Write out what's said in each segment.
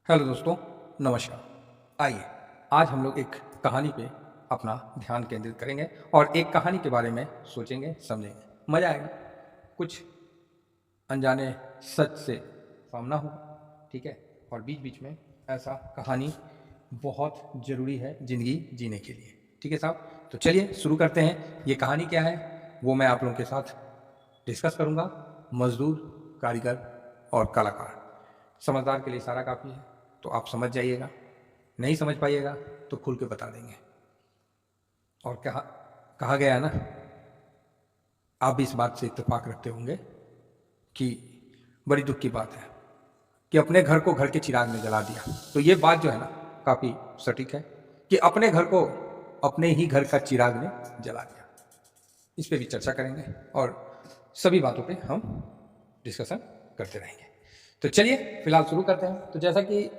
Hello दोस्तों, नमस्कार। आइए आज हम लोग एक कहानी पे अपना ध्यान केंद्रित करेंगे और एक कहानी के बारे में सोचेंगे, समझेंगे, मज़ा आएगा। कुछ अनजाने सच से सामना होगा, ठीक है। और बीच बीच में ऐसा कहानी बहुत ज़रूरी है ज़िंदगी जीने के लिए, ठीक है साहब। तो चलिए शुरू करते हैं। ये कहानी क्या है वो मैं आप लोगों के साथ डिस्कस करूँगा। मजदूर, कारीगर और कलाकार। समझदार के लिए इशारा काफ़ी है, तो आप समझ जाइएगा। नहीं समझ पाइएगा तो खुल के बता देंगे। और कहा गया है ना, आप भी इस बात से इत्तेफाक रखते होंगे कि बड़ी दुख की बात है कि अपने घर को घर के चिराग ने जला दिया। तो ये बात जो है ना, काफ़ी सटीक है कि अपने घर को अपने ही घर का चिराग ने जला दिया। इस पे भी चर्चा करेंगे और सभी बातों पे हम डिस्कशन करते रहेंगे। तो चलिए फिलहाल शुरू करते हैं। तो जैसा कि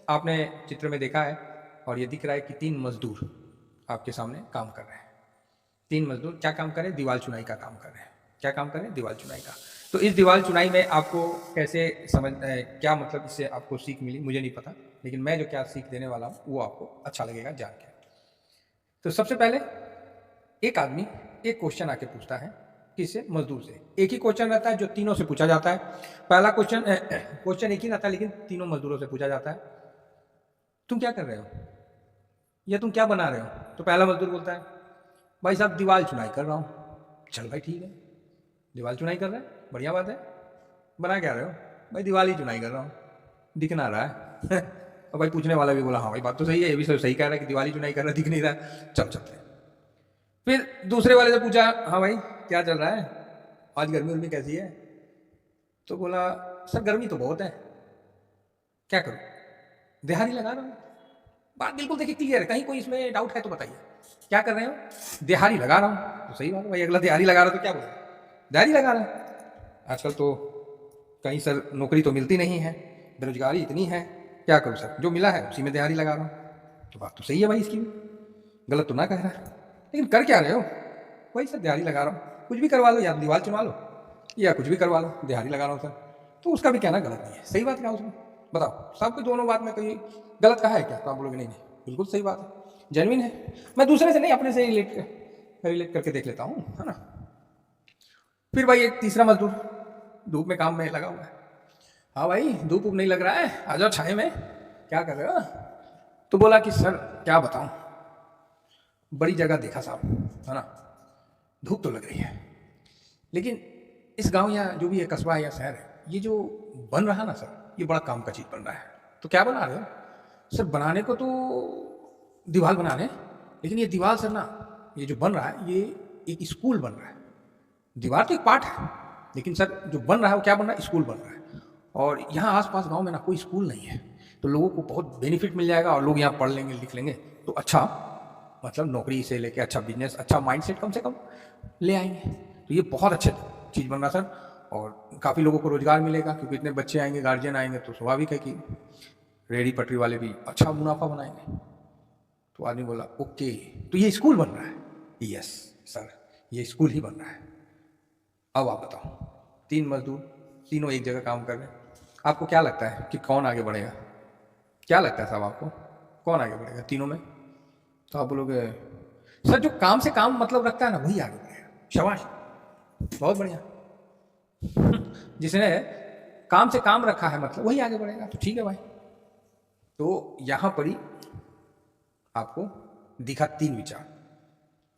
आपने चित्र में देखा है और ये दिख रहा है कि 3 मजदूर आपके सामने काम कर रहे हैं। 3 मजदूर क्या काम कर रहे हैं? दीवार चुनाई का काम कर रहे हैं। क्या काम कर रहे हैं? दीवार चुनाई का। तो इस दीवार चुनाई में आपको कैसे क्या मतलब इससे आपको सीख मिली मुझे नहीं पता, लेकिन मैं जो क्या सीख देने वाला हूँ वो आपको अच्छा लगेगा जान के। तो सबसे पहले एक आदमी एक क्वेश्चन आके पूछता है किससे? मजदूर से। एक ही क्वेश्चन रहता है जो तीनों से पूछा जाता है। पहला क्वेश्चन एक ही रहता है लेकिन तीनों मजदूरों से पूछा जाता है, तुम क्या कर रहे हो या तुम क्या बना रहे हो? तो पहला मजदूर बोलता है, भाई साहब दीवार चुनाई कर रहा हूँ। चल भाई ठीक है, दीवार चुनाई कर रहे हैं, बढ़िया बात है। बना क्या रहे हो? भाई दीवार ही चुनाई कर रहा हूँ, दिख ना रहा है। और भाई पूछने वाला भी बोला, हाँ भाई बात तो सही है, ये भी सही कह रहा है कि दीवार ही चुनाई कर रहा है, दिख नहीं रहा है, चल चलते हैं। फिर दूसरे वाले से पूछा, हाँ भाई क्या चल रहा है, आज गर्मी उर्मी कैसी है? तो बोला, सर गर्मी तो बहुत है, क्या करूं, दिहाड़ी लगा रहा हूं। बात बिल्कुल देखिए क्लियर है, कहीं कोई इसमें डाउट है तो बताइए। क्या कर रहे हो? दिहाड़ी लगा रहा हूं। तो सही बात है भाई, अगला दिहाड़ी लगा रहा तो क्या बोले, दिहाड़ी लगा रहा है। आजकल तो कहीं सर नौकरी तो मिलती नहीं है, बेरोजगारी इतनी है, क्या करूं सर, जो मिला है उसी में दिहाड़ी लगा रहा हूं। तो बात तो सही है भाई, इसकी भी गलत तो ना कह रहा है, लेकिन कर क्या रहे हो? वही सर दिहाड़ी लगा रहा हूँ, कुछ भी करवा लो, या दीवार चुनवा लो या कुछ भी करवा लो, दिहाड़ी लगा रहा हूँ सर। तो उसका भी कहना गलत नहीं है, सही बात क्या उसमें? बताओ, सबको दोनों बात में कहीं गलत कहा है क्या? तो आप बोलोगे नहीं नहीं बिल्कुल सही बात है, जेन्युइन है। मैं दूसरे से नहीं अपने से रिलेट करके देख लेता हूँ, है ना। फिर भाई एक तीसरा मजदूर धूप में काम में लगा हुआ है। हाँ भाई धूप नहीं लग रहा है, आ जाओ छाए में, क्या कर रहे हो? तो बोला कि सर क्या बताऊं, बड़ी जगह देखा साहब, है ना, धूप तो लग रही है, लेकिन इस गांव या जो भी है कस्बा या शहर है, ये जो बन रहा ना सर, ये बड़ा काम का चीज़ बन रहा है। तो क्या बना रहे हो? सर बनाने को तो दीवार बना रहे हैं, लेकिन ये दीवार सर ना, ये जो बन रहा है ये एक स्कूल बन रहा है। दीवार तो एक पार्ट है, लेकिन सर जो बन रहा है वो क्या बन रहा है? स्कूल बन रहा है। और यहाँ आसपास गांव में ना कोई स्कूल नहीं है, तो लोगों को बहुत बेनिफिट मिल जाएगा और लोग यहाँ पढ़ लेंगे लिख लेंगे, तो अच्छा मतलब नौकरी से लेके अच्छा बिजनेस, अच्छा माइंडसेट कम से कम ले आएंगे। तो ये बहुत अच्छे चीज़ बन रहा सर, और काफ़ी लोगों को रोजगार मिलेगा, क्योंकि इतने बच्चे आएंगे, गार्जियन आएंगे, तो स्वाभाविक है कि रेडी पटरी वाले भी अच्छा मुनाफा बनाएंगे। तो आदमी बोला ओके, तो ये स्कूल बन रहा है? यस सर, ये स्कूल ही बन रहा है। अब आप बताओ, 3 मजदूर तीनों एक जगह काम कर रहे हैं, आपको क्या लगता है कि कौन आगे बढ़ेगा? क्या लगता है साहब आपको, कौन आगे बढ़ेगा तीनों में? तो आप बोलोगे सर जो काम से काम मतलब रखता है ना वही आगे बढ़ेगा। शाबाश, बहुत बढ़िया। जिसने काम से काम रखा है मतलब वही आगे बढ़ेगा, तो ठीक है भाई। तो यहां पर ही आपको दिखा 3 विचार।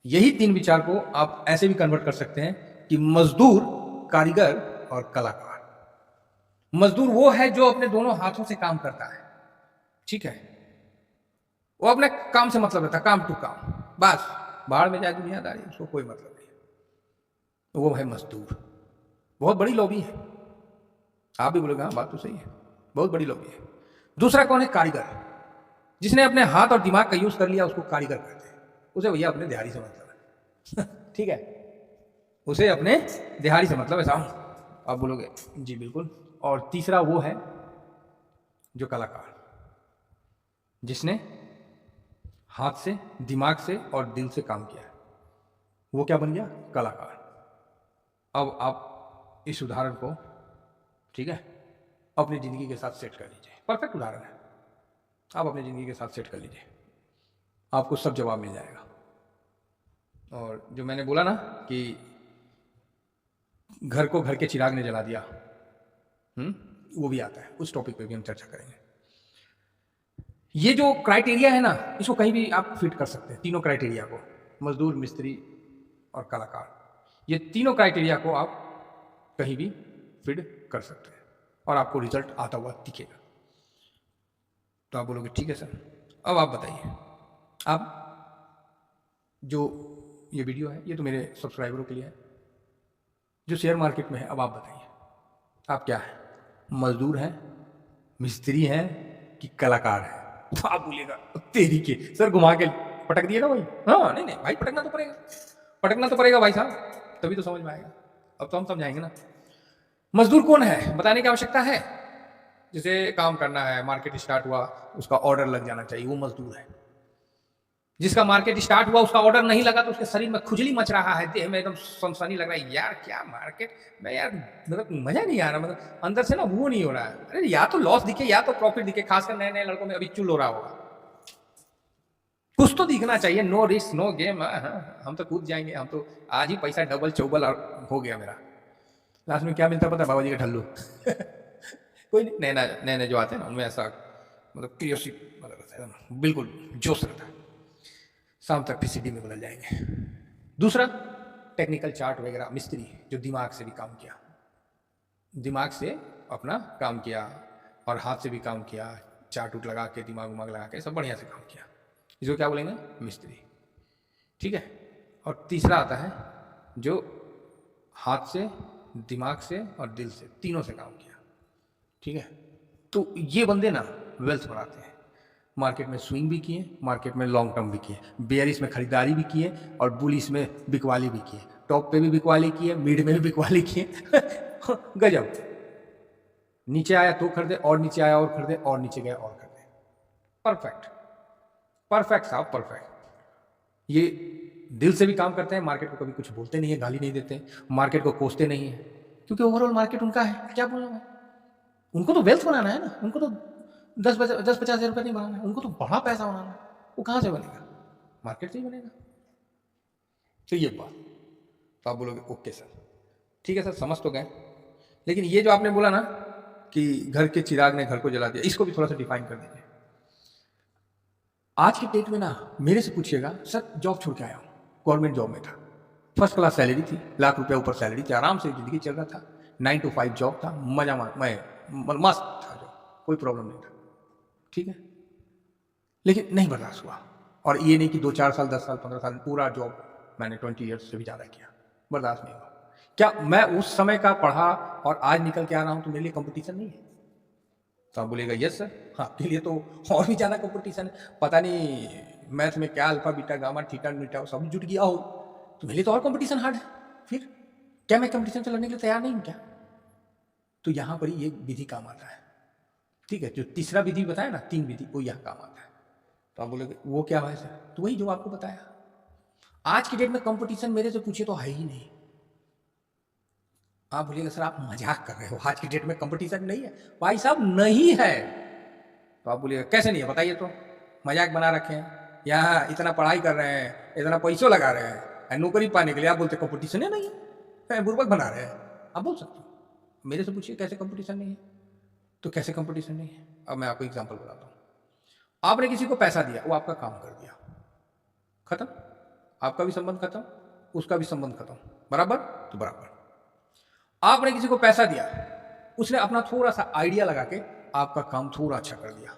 यही 3 विचार को आप ऐसे भी कन्वर्ट कर सकते हैं कि मजदूर, कारीगर और कलाकार। मजदूर वो है जो अपने दोनों हाथों से काम करता है, ठीक है, वो अपने काम से मतलब रहता है, काम टू काम, बस बाहर में जाए दुनियादारी उसको कोई मतलब नहीं। तो वो है मजदूर। बहुत बड़ी लॉबी है, आप भी बोलोगे हाँ बात तो सही है, बहुत बड़ी लॉबी है। दूसरा कौन है? कारीगर। जिसने अपने हाथ और दिमाग का यूज कर लिया उसको कारीगर कहते हैं। उसे भैया अपने दिहाड़ी से मतलब है। ठीक है, उसे अपने दिहाड़ी से मतलब है साहब। आप बोलोगे जी बिल्कुल। और तीसरा वो है जो कलाकार, जिसने हाथ से, दिमाग से और दिल से काम किया है, वो क्या बन गया? कलाकार। अब आप इस उदाहरण को, ठीक है, अपनी जिंदगी के साथ सेट कर लीजिए। परफेक्ट उदाहरण है, आप अपनी ज़िंदगी के साथ सेट कर लीजिए, आपको सब जवाब मिल जाएगा। और जो मैंने बोला ना कि घर को घर के चिराग ने जला दिया, वो भी आता है, उस टॉपिक पे भी हम चर्चा करेंगे। ये जो क्राइटेरिया है ना, इसको कहीं भी आप फिट कर सकते हैं, तीनों क्राइटेरिया को, मजदूर, मिस्त्री और कलाकार, ये तीनों क्राइटेरिया को आप कहीं भी फिट कर सकते हैं और आपको रिजल्ट आता हुआ दिखेगा। तो आप बोलोगे ठीक है सर, अब आप बताइए, आप जो ये वीडियो है ये तो मेरे सब्सक्राइबरों के लिए है, जो शेयर मार्केट में है, अब आप बताइए आप क्या है, मजदूर हैं, मिस्त्री हैं कि कलाकार हैं? तो आप बोलिएगा तेरी के सर, घुमा के पटक दिए ना भाई। हाँ नहीं नहीं भाई, पटकना तो पड़ेगा, पटकना तो पड़ेगा भाई साहब, तभी तो समझ में आएगा। अब तो हम समझाएंगे ना। मजदूर कौन है बताने की आवश्यकता है। जिसे काम करना है, मार्केट स्टार्ट हुआ, उसका ऑर्डर लग जाना चाहिए, वो मजदूर है। जिसका मार्केट स्टार्ट हुआ उसका ऑर्डर नहीं लगा तो उसके शरीर में खुजली मच रहा है, देह में एकदम सनसनी लग रहा है, यार क्या मार्केट में, यार मतलब मजा नहीं आ रहा, मतलब अंदर से ना वो नहीं हो रहा है। अरे या तो लॉस दिखे या तो प्रॉफिट दिखे, खासकर नए नए लड़कों में अभी चुल हो रहा होगा, कुछ तो दिखना चाहिए। नो रिस्क नो गेम, हम तो कूद जाएंगे, हम तो आज ही पैसा डबल चौबल हो गया मेरा। लास्ट में क्या मिलता पता है, बाबा जी का ठल्लू। कोई नहीं, नए नए जो आते हैं ना उनमें ऐसा मतलब क्यूरियोसिटी मतलब रहता है, बिल्कुल जोश रहता है, शाम तक पीसीडी में बदल जाएंगे। दूसरा टेक्निकल चार्ट वगैरह, मिस्त्री जो दिमाग से भी काम किया, दिमाग से अपना काम किया और हाथ से भी काम किया, चार्ट उट लगा के, दिमाग उमाग लगा के सब बढ़िया से काम किया, इसको क्या बोलेंगे, मिस्त्री। ठीक है। और तीसरा आता है जो हाथ से, दिमाग से और दिल से, तीनों से काम किया। ठीक है। तो ये बंदे ना वेल्थ बनाते हैं। मार्केट में स्विंग भी किए, मार्केट में लॉन्ग टर्म भी किए, बेयरिश में खरीदारी भी किए और बुलिश में बिकवाली भी किए, टॉप पे भी बिकवाली किए, मिड में भी बिकवाली किए। गजब, नीचे आया तो खरीदे और नीचे आया और खरीदे और नीचे गया और खरीदे। परफेक्ट, परफेक्ट साहब, परफेक्ट। ये दिल से भी काम करते हैं, मार्केट को कभी कुछ बोलते नहीं है, गाली नहीं देते, मार्केट को कोसते नहीं है, क्योंकि ओवरऑल मार्केट उनका है। क्या बोलूँ मैं, उनको तो वेल्थ बनाना है ना, उनको तो 10-50 हज़ार रुपये नहीं बनाना है, उनको तो बड़ा पैसा बनाना है। वो कहाँ से बनेगा, मार्केट से ही बनेगा। तो ये बात, तो आप बोलोगे ओके सर, ठीक है सर, समझ तो गए। लेकिन ये जो आपने बोला ना कि घर के चिराग ने घर को जला दिया, इसको भी थोड़ा सा डिफाइन कर दीजिए। आज के डेट में ना मेरे से पूछिएगा, सर जॉब छोड़ के आया हूँ, गवर्नमेंट जॉब में था, फर्स्ट क्लास सैलरी थी, ₹1,00,000 ऊपर सैलरी थी, आराम से जिंदगी चल रहा था, 9 to 5 जॉब था, मजा मैं मस्त था जॉब, कोई प्रॉब्लम नहीं था। ठीक है। लेकिन नहीं बर्दाश्त हुआ, और ये नहीं कि 2-4 साल, 10 साल, 15 साल, पूरा जॉब मैंने 20 ईयर्स से भी ज़्यादा किया, बर्दाश्त नहीं हुआ। क्या मैं उस समय का पढ़ा और आज निकल के आ रहा हूँ तो मेरे लिए कंपटीशन नहीं है? तो आप बोलेगा यस सर, आपके लिए तो और भी ज़्यादा कंपटीशन है, पता नहीं मैथ में क्या अल्फा बीटा गामा थीटा मीटा सब जुट गया हो, तो मेरे लिए तो और कंपटीशन हार्ड है। फिर क्या मैं कंपटीशन से लड़ने के लिए तैयार नहीं हूँ क्या? तो यहाँ पर ये विधि काम आता है। ठीक है, जो तीसरा विधि बताया ना, 3 विधि, वो यहाँ काम आता है। तो आप बोलोगे वो क्या है सर? तो वही जो आपको बताया। आज की डेट में कंपटीशन मेरे से पूछे तो है ही नहीं। आप बोलिएगा सर आप मजाक कर रहे हो, आज की डेट में कंपटीशन नहीं है। भाई साहब नहीं है। तो आप बोलिएगा कैसे नहीं है बताइए तो, मजाक बना रखे हैं, यहाँ इतना पढ़ाई कर रहे हैं, इतना पैसों लगा रहे हैं नौकरी पाने के लिए, आप बोलते कंपटीशन है नहीं है, बुर्बक बना रहे हैं। आप बोल सकते हो, मेरे से पूछिए कैसे कंपटीशन नहीं है, तो कैसे कंपटीशन नहीं है। अब मैं आपको एग्जाम्पल बताता हूँ। आपने किसी को पैसा दिया, वो आपका काम कर दिया, खत्म, आपका भी संबंध खत्म, उसका भी संबंध खत्म, बराबर। तो बराबर, आपने किसी को पैसा दिया, उसने अपना थोड़ा सा आइडिया लगा के आपका काम थोड़ा अच्छा कर दिया,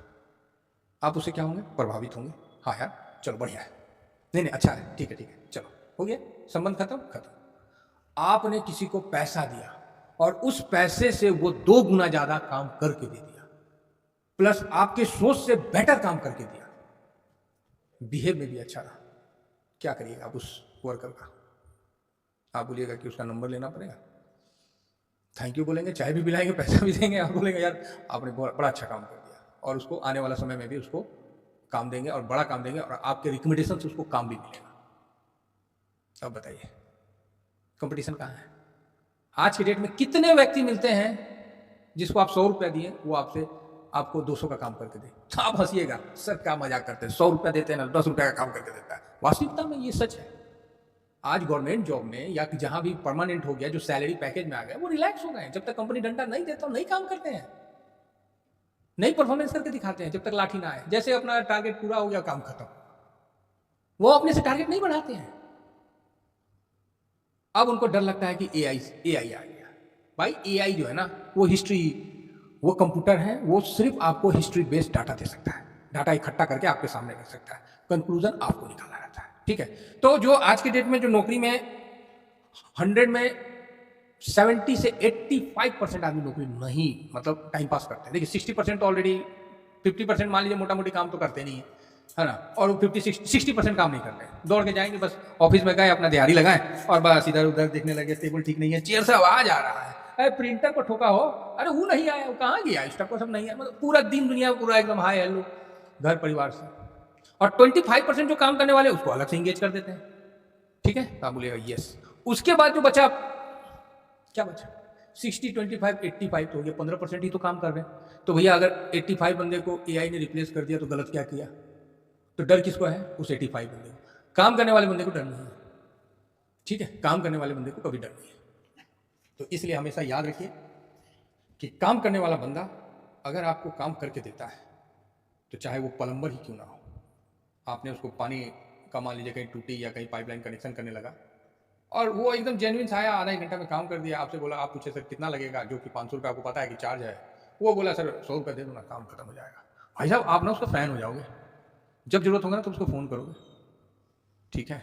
आप उससे क्या होंगे, प्रभावित होंगे। हाँ यार चलो बढ़िया है, नहीं नहीं अच्छा है, ठीक है ठीक है, चलो हो गया, संबंध खत्म खत्म। आपने किसी को पैसा दिया और उस पैसे से वो 2 गुना ज्यादा काम करके दे दिया, प्लस आपके सोच से बेटर काम करके दिया, बिहेव में भी अच्छा रहा, क्या करिएगा आप उस वर्कर का? आप बोलिएगा कि उसका नंबर लेना पड़ेगा, थैंक यू बोलेंगे, चाय भी पिलाएंगे, पैसा भी देंगे, आप बोलेंगे यार आपने बड़ा अच्छा काम कर दिया, और उसको आने वाला समय में भी उसको काम देंगे और बड़ा काम देंगे, और आपके रिकमेंडेशन से उसको काम भी मिलेगा। अब बताइए कंपटीशन कहाँ है? आज की डेट में कितने व्यक्ति मिलते हैं जिसको आप 100 रुपया दिए, वो आपसे आपको 200 का काम करके दे, तो आप हंसिएगा, सर क्या मजाक करते हैं, 100 रुपया देते हैं ना, 10 रुपया का काम करके देता है। वास्तविकता में ये सच है। आज गवर्नमेंट जॉब में या जहां भी परमानेंट हो गया, जो सैलरी पैकेज में आ गया, वो रिलैक्स हो गए हैं। जब तक कंपनी डंडा नहीं देता नहीं काम करते हैं, नहीं परफॉर्मेंस करके दिखाते हैं, जब तक लाठी ना आए। जैसे अपना टारगेट पूरा हो गया, काम खत्म, वो अपने से टारगेट नहीं बढ़ाते हैं। अब उनको डर लगता है कि एआई आ गया। भाई एआई जो है ना, वो हिस्ट्री, वो कंप्यूटर है, वो सिर्फ आपको हिस्ट्री बेस्ड डाटा दे सकता है, डाटा इकट्ठा करके आपके सामने रख सकता है, कंक्लूजन आपको निकालना रहता है। ठीक है, तो जो आज की डेट में जो नौकरी में 100 में 70 से 85% आदमी नौकरी नहीं, मतलब टाइम पास करते हैं। देखिए 60% तो ऑलरेडी, 50% मान लीजिए मोटा मोटी काम तो करते नहीं है ना, और 60% काम नहीं करते, दौड़ के जाएंगे, बस ऑफिस में गए, अपना दिहाड़ी लगाएं और बस इधर उधर देखने लगे, टेबल ठीक नहीं है, चेयर से आवाज आ रहा है, अरे प्रिंटर को ठोका हो, अरे वो नहीं आया, वो कहाँ गया, स्टॉक को सब नहीं है, मतलब पूरा दिन दुनिया पूरा एकदम हाय हेलो घर परिवार से। और 25% जो काम करने वाले उसको अलग से इंगेज कर देते हैं। ठीक है, तो आप बोलिएगा यस। उसके बाद जो बचा, क्या बचा, 60, 25, 85 तो हो गया, 15% ही तो काम कर रहे हैं। तो भैया अगर 85 बंदे को एआई ने रिप्लेस कर दिया तो गलत क्या किया? तो डर किसको है? उस 85 बंदे को। काम करने वाले बंदे को डर नहीं है। ठीक है, काम करने वाले बंदे को कभी डर नहीं है। तो इसलिए हमेशा याद रखिए कि काम करने वाला बंदा अगर आपको काम करके देता है, तो चाहे वो प्लम्बर ही क्यों ना हो, आपने उसको पानी का मान लीजिए कहीं टूटी या कहीं पाइपलाइन कनेक्शन करने लगा, और वो एकदम जेन्युइन से आया, आधा एक घंटा में काम कर दिया, आपसे बोला, आप पूछे सर कितना लगेगा, जो कि 500 रुपये आपको पता है कि चार्ज है, वो बोला सर 100 रुपये दे दो ना, काम खत्म हो जाएगा। भाई साहब आप ना उसका फ़ैन हो जाओगे, जब जरूरत होगा ना तो उसको फ़ोन करोगे। ठीक है,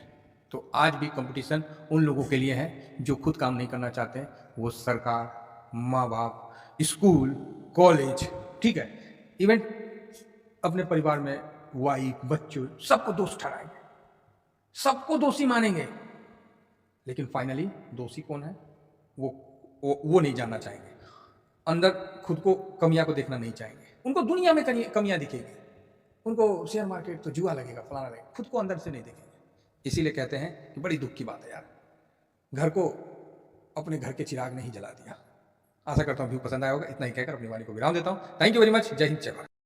तो आज भी कंपटीशन उन लोगों के लिए है जो खुद काम नहीं करना चाहते हैं। वो सरकार, माँ बाप, स्कूल, कॉलेज, ठीक है, इवन अपने परिवार में वाइफ, बच्चों, सबको दोष ठहराएंगे, सबको दोषी मानेंगे, लेकिन फाइनली दोषी कौन है वो नहीं जानना चाहेंगे। अंदर खुद को, कमियां को देखना नहीं चाहेंगे। उनको दुनिया में कमियां दिखेगी, उनको शेयर मार्केट तो जुआ लगेगा, फलाना लगेगा, खुद को अंदर से नहीं देखेंगे। इसीलिए कहते हैं कि बड़ी दुख की बात है यार, घर को, अपने घर के चिराग नहीं जला दिया। आशा करता हूँ व्यू पसंद आया होगा। इतना ही कहकर अपनी वाणी को विराम देता हूँ। Thank you very much. जय हिंद, जय भारत।